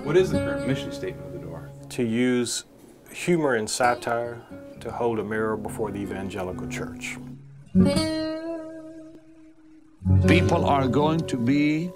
What is the current mission statement of the door? To use humor and satire to hold a mirror before the evangelical church. People are going to be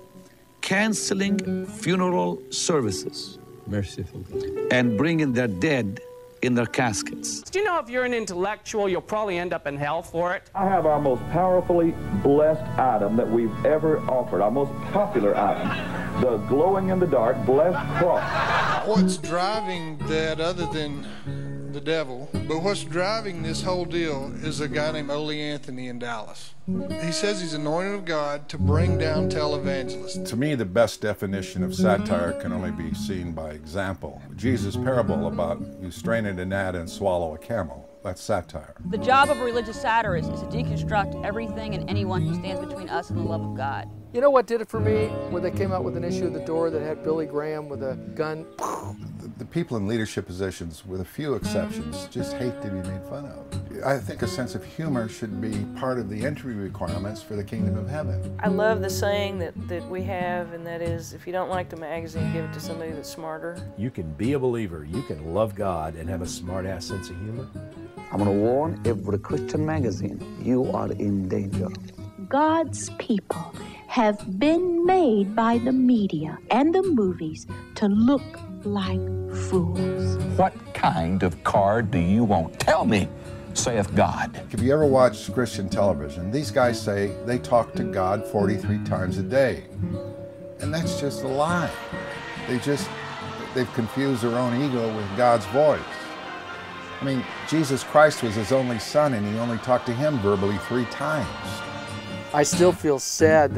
canceling funeral services. Merciful God. And bringing their dead in their caskets. Do you know if you're an intellectual, you'll probably end up in hell for it? I have our most powerfully blessed item that we've ever offered, our most popular item, the glowing-in-the-dark blessed cross. What's driving that other than the devil, but what's driving this whole deal is a guy named Ole Anthony in Dallas. He says he's anointed of God to bring down televangelists. To me, the best definition of satire can only be seen by example. Jesus' parable about you strain a gnat and swallow a camel, that's satire. The job of a religious satirist is to deconstruct everything and anyone who stands between us and the love of God. You know what did it for me? When they came out with an issue of the door that had Billy Graham with a gun. The people in leadership positions, with a few exceptions, just hate to be made fun of. I think a sense of humor should be part of the entry requirements for the kingdom of heaven. I love the saying that we have, and that is, if you don't like the magazine, give it to somebody that's smarter. You can be a believer, you can love God, and have a smart-ass sense of humor. I'm going to warn every Christian magazine, you are in danger. God's people have been made by the media and the movies to look like fools. What kind of card do you want? Tell me, saith God. If you ever watch Christian television, these guys say they talk to God 43 times a day. And that's just a lie. They've confused their own ego with God's voice. I mean, Jesus Christ was his only son, and he only talked to him verbally 3 times. I still feel sad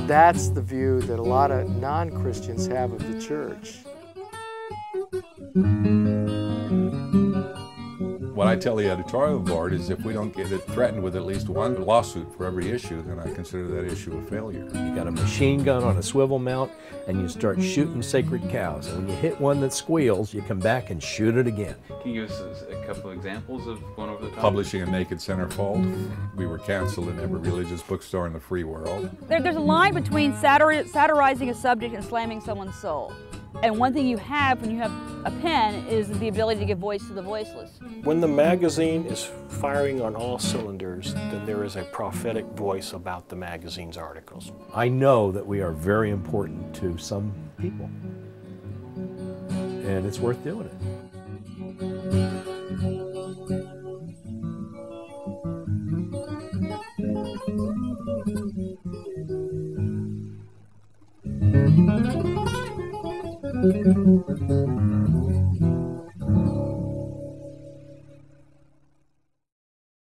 that's the view that a lot of non-Christians have of the church. What I tell the editorial board is if we don't get it threatened with at least one lawsuit for every issue, then I consider that issue a failure. You got a machine gun on a swivel mount, and you start shooting sacred cows. And when you hit one that squeals, you come back and shoot it again. Can you give us a couple of examples of going over the top? Publishing a naked centerfold. We were canceled in every religious bookstore in the free world. There's a line between satirizing a subject and slamming someone's soul. And one thing you have when you have a pen is the ability to give voice to the voiceless. When the magazine is firing on all cylinders, then there is a prophetic voice about the magazine's articles. I know that we are very important to some people, and it's worth doing it.